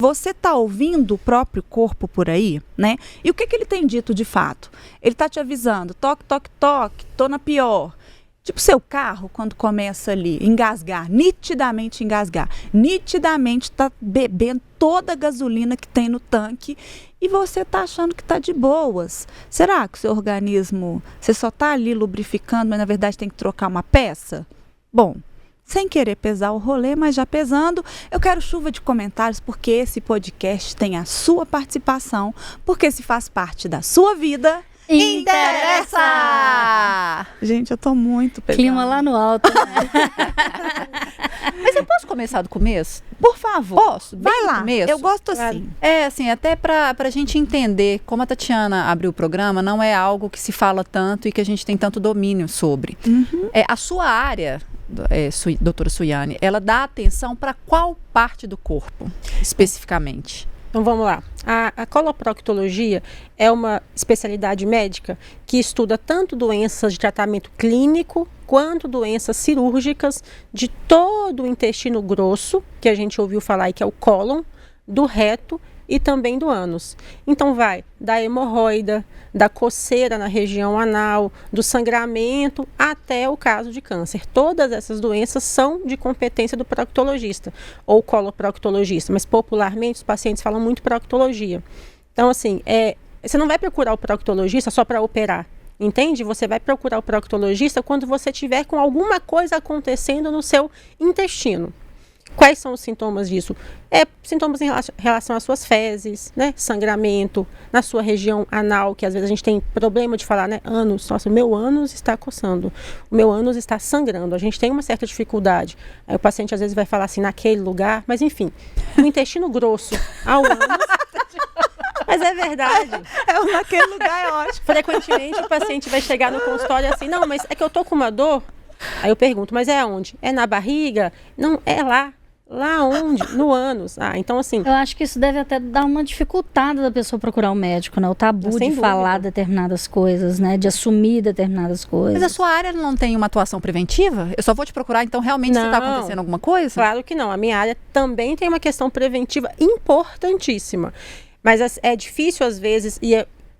Você está ouvindo o próprio corpo por aí, né? E o que ele tem dito de fato? Ele está te avisando, toque, toque, toque, tô na pior. Tipo seu carro, quando começa ali, nitidamente está bebendo toda a gasolina que tem no tanque e você está achando que está de boas. Será que o seu organismo, você só está ali lubrificando, mas na verdade tem que trocar uma peça? Bom, sem querer pesar o rolê, mas já pesando, eu quero chuva de comentários porque esse podcast tem a sua participação, porque se faz parte da sua vida... Interessa! Gente, eu tô muito pesada. Clima lá no alto. Né? Mas eu posso começar do começo? Por favor. Posso? Vai lá. Começo? Eu gosto assim. Assim, até pra gente entender como a Tatiana abriu o programa, não é algo que se fala tanto e que a gente tem tanto domínio sobre. Uhum. A sua área, doutora Suiane, ela dá atenção para qual parte do corpo, especificamente? Então vamos lá. A coloproctologia é uma especialidade médica que estuda tanto doenças de tratamento clínico quanto doenças cirúrgicas de todo o intestino grosso, que a gente ouviu falar aí que é o cólon, do reto e também do ânus. Então vai da hemorroida, da coceira na região anal, do sangramento até o caso de câncer. Todas essas doenças são de competência do proctologista ou coloproctologista, mas popularmente os pacientes falam muito proctologia. Então assim, você não vai procurar o proctologista só para operar. Entende? Você vai procurar o proctologista quando você tiver com alguma coisa acontecendo no seu intestino. Quais são os sintomas disso? Sintomas em relação às suas fezes, né? Sangramento, na sua região anal, que às vezes a gente tem problema de falar, né? Ânus, nossa, o meu ânus está coçando, o meu ânus está sangrando, a gente tem uma certa dificuldade. Aí o paciente às vezes vai falar assim, naquele lugar, mas enfim, o intestino grosso ao ânus... Mas é verdade. Naquele lugar é ótimo. Frequentemente o paciente vai chegar no consultório assim, não, mas é que eu tô com uma dor. Aí eu pergunto, mas é onde? É na barriga? Não, é lá. Lá onde? No ânus. Então assim... Eu acho que isso deve até dar uma dificultada da pessoa procurar um médico, né? O tabu de falar determinadas coisas, né? De assumir determinadas coisas. Mas a sua área não tem uma atuação preventiva? Eu só vou te procurar, então, realmente, se está acontecendo alguma coisa? Claro que não. A minha área também tem uma questão preventiva importantíssima. Mas é difícil, às vezes,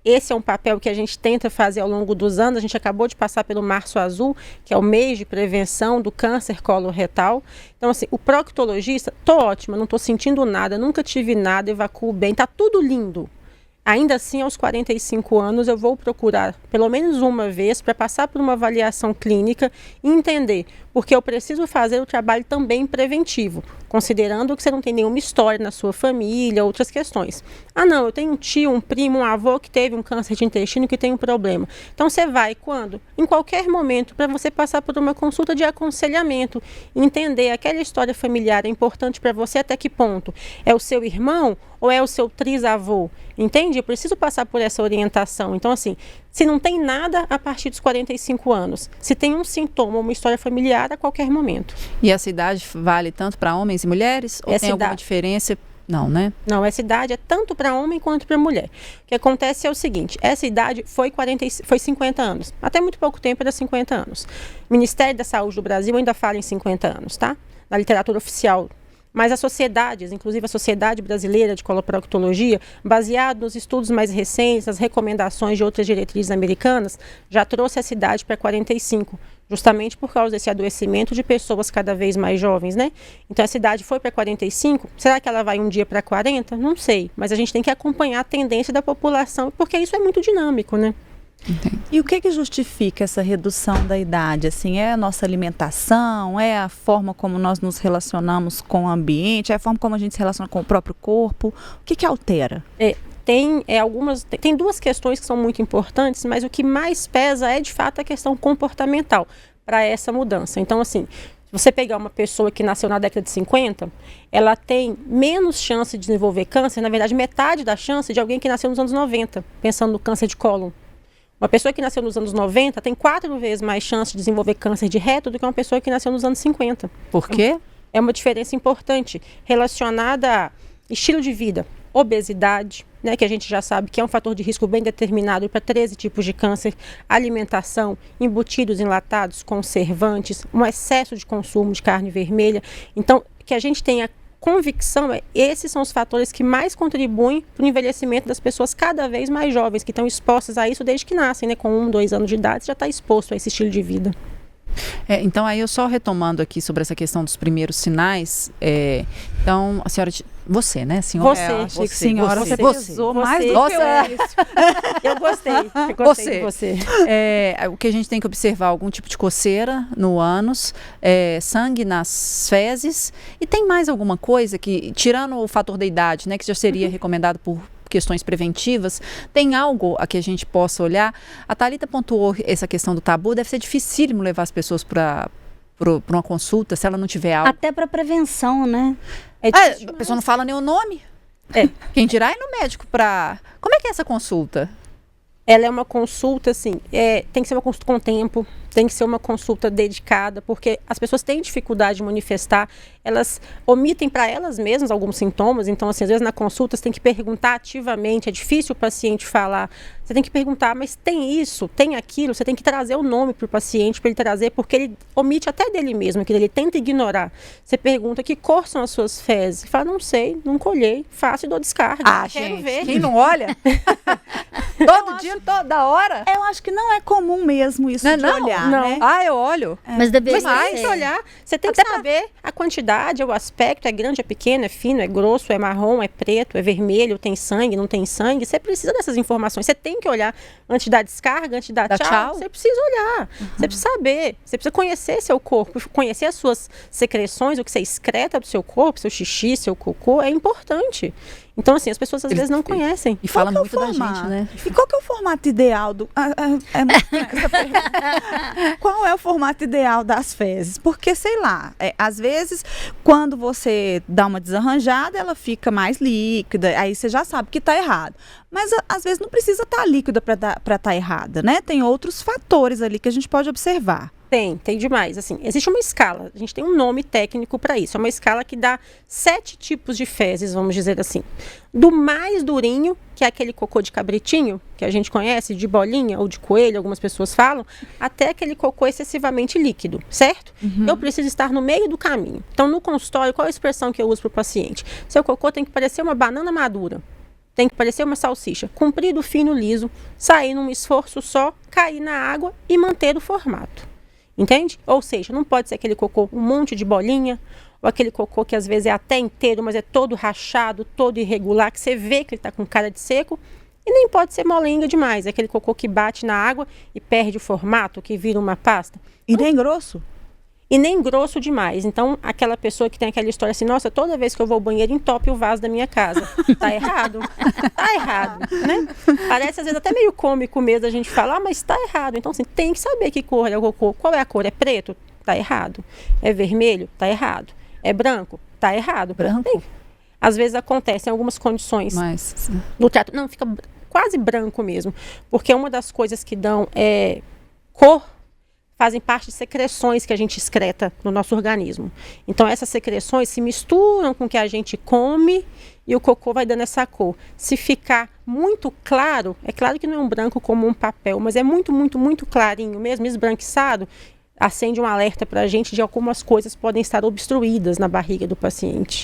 esse é um papel que a gente tenta fazer ao longo dos anos. A gente acabou de passar pelo Março Azul, que é o mês de prevenção do câncer coloretal. Então, assim, o proctologista, tô ótima, não tô sentindo nada, nunca tive nada, evacuo bem, tá tudo lindo. Ainda assim, aos 45 anos, eu vou procurar pelo menos uma vez para passar por uma avaliação clínica e entender, porque eu preciso fazer o trabalho também preventivo, considerando que você não tem nenhuma história na sua família, outras questões. Não, eu tenho um tio, um primo, um avô que teve um câncer de intestino que tem um problema. Então você vai quando? Em qualquer momento, para você passar por uma consulta de aconselhamento, entender aquela história familiar é importante para você até que ponto? É o seu irmão ou é o seu trisavô? Entende? Eu preciso passar por essa orientação. Então assim, se não tem nada a partir dos 45 anos, se tem um sintoma, uma história familiar a qualquer momento. E essa idade vale tanto para homens e mulheres? Ou tem alguma diferença? Não, né? Não, essa idade é tanto para homem quanto para mulher. O que acontece é o seguinte, essa idade foi 50 anos. Até muito pouco tempo era 50 anos. O Ministério da Saúde do Brasil ainda fala em 50 anos, tá? Na literatura oficial. Mas as sociedades, inclusive a Sociedade Brasileira de Coloproctologia, baseado nos estudos mais recentes, nas recomendações de outras diretrizes americanas, já trouxe essa idade para 45, justamente por causa desse adoecimento de pessoas cada vez mais jovens, né? Então essa idade foi para 45, será que ela vai um dia para 40? Não sei, mas a gente tem que acompanhar a tendência da população, porque isso é muito dinâmico, né? Entendi. E o que justifica essa redução da idade? Assim, é a nossa alimentação, é a forma como nós nos relacionamos com o ambiente, é a forma como a gente se relaciona com o próprio corpo? O que altera? Tem duas questões que são muito importantes, mas o que mais pesa é de fato a questão comportamental para essa mudança. Então assim, se você pegar uma pessoa que nasceu na década de 50, ela tem menos chance de desenvolver câncer, na verdade metade da chance de alguém que nasceu nos anos 90, pensando no câncer de cólon. Uma pessoa que nasceu nos anos 90 tem 4 vezes mais chance de desenvolver câncer de reto do que uma pessoa que nasceu nos anos 50. Por quê? É uma diferença importante relacionada a estilo de vida, obesidade, né, que a gente já sabe que é um fator de risco bem determinado para 13 tipos de câncer, alimentação, embutidos enlatados, conservantes, um excesso de consumo de carne vermelha. Então, que a gente tenha convicção esses são os fatores que mais contribuem para o envelhecimento das pessoas cada vez mais jovens, que estão expostas a isso desde que nascem, né? Com 1, 2 anos de idade, já está exposto a esse estilo de vida. Então, aí eu só retomando aqui sobre essa questão dos primeiros sinais, então, a senhora, você, né, senhora? Você, achei que senhora, você pesou mais do você. que eu isso. Eu gostei de você. O que a gente tem que observar, algum tipo de coceira no ânus, sangue nas fezes, e tem mais alguma coisa que, tirando o fator da idade, né, que já seria recomendado por questões preventivas, tem algo a que a gente possa olhar? A Thalita pontuou essa questão do tabu, deve ser dificílimo levar as pessoas para uma consulta, se ela não tiver algo. Até para prevenção, né? A pessoa não fala nem o nome. Quem dirá é no médico para... Como é que é essa consulta? Ela é uma consulta, assim, tem que ser uma consulta com tempo, tem que ser uma consulta dedicada, porque as pessoas têm dificuldade de manifestar, elas omitem para elas mesmas alguns sintomas, então, assim, às vezes na consulta você tem que perguntar ativamente, é difícil o paciente falar, você tem que perguntar, mas tem isso, tem aquilo, você tem que trazer o nome para o paciente, para ele trazer, porque ele omite até dele mesmo, que ele tenta ignorar. Você pergunta que cor são as suas fezes, ele fala, não sei, nunca olhei, faço e dou descarga, quero gente, ver. Quem não olha? Todo dia, toda hora? Eu acho que não é comum mesmo isso de olhar, não. né? Eu olho. Mas deveria Mas tem que olhar, você tem que saber a quantidade, o aspecto, é grande, é pequeno, é fino, é grosso, é marrom, é preto, é vermelho, tem sangue, não tem sangue. Você precisa dessas informações, você tem que olhar antes de dar descarga, antes de dar tchau. Você precisa olhar, você precisa saber, você precisa conhecer seu corpo, conhecer as suas secreções, o que você excreta do seu corpo, seu xixi, seu cocô, é importante. Então, assim, as pessoas às vezes não conhecem. E fala muito da gente, né? E qual que é o formato ideal do... Qual é o formato ideal das fezes? Porque, sei lá, às vezes, quando você dá uma desarranjada, ela fica mais líquida, aí você já sabe que está errado. Mas, às vezes, não precisa estar líquida para estar errada, né? Tem outros fatores ali que a gente pode observar. Tem demais. Assim, existe uma escala, a gente tem um nome técnico para isso. É uma escala que dá 7 tipos de fezes, vamos dizer assim. Do mais durinho, que é aquele cocô de cabritinho, que a gente conhece, de bolinha ou de coelho, algumas pessoas falam, até aquele cocô excessivamente líquido, certo? Eu preciso estar no meio do caminho. Então, no consultório, qual é a expressão que eu uso para o paciente? Seu cocô tem que parecer uma banana madura. Tem que parecer uma salsicha, comprido, fino, liso, sair num esforço só, cair na água e manter o formato. Entende? Ou seja, não pode ser aquele cocô um monte de bolinha, ou aquele cocô que às vezes é até inteiro, mas é todo rachado, todo irregular, que você vê que ele está com cara de seco, e nem pode ser molenga demais, aquele cocô que bate na água e perde o formato, que vira uma pasta. E nem grosso? E nem grosso demais. Então, aquela pessoa que tem aquela história assim, nossa, toda vez que eu vou ao banheiro, entope o vaso da minha casa. Tá errado? Tá errado, né? Parece, às vezes, até meio cômico mesmo a gente falar, mas tá errado. Então, assim, tem que saber que cor é o cocô. Qual é a cor? É preto? Tá errado. É vermelho? Tá errado. É branco? Tá errado. Branco? Às vezes acontece em algumas condições. Mas... do trato. Não, fica quase branco mesmo. Porque uma das coisas que dão cor, fazem parte de secreções que a gente excreta no nosso organismo. Então, essas secreções se misturam com o que a gente come e o cocô vai dando essa cor. Se ficar muito claro, é claro que não é um branco como um papel, mas é muito, muito, muito clarinho mesmo, esbranquiçado, acende um alerta para a gente de algumas coisas podem estar obstruídas na barriga do paciente.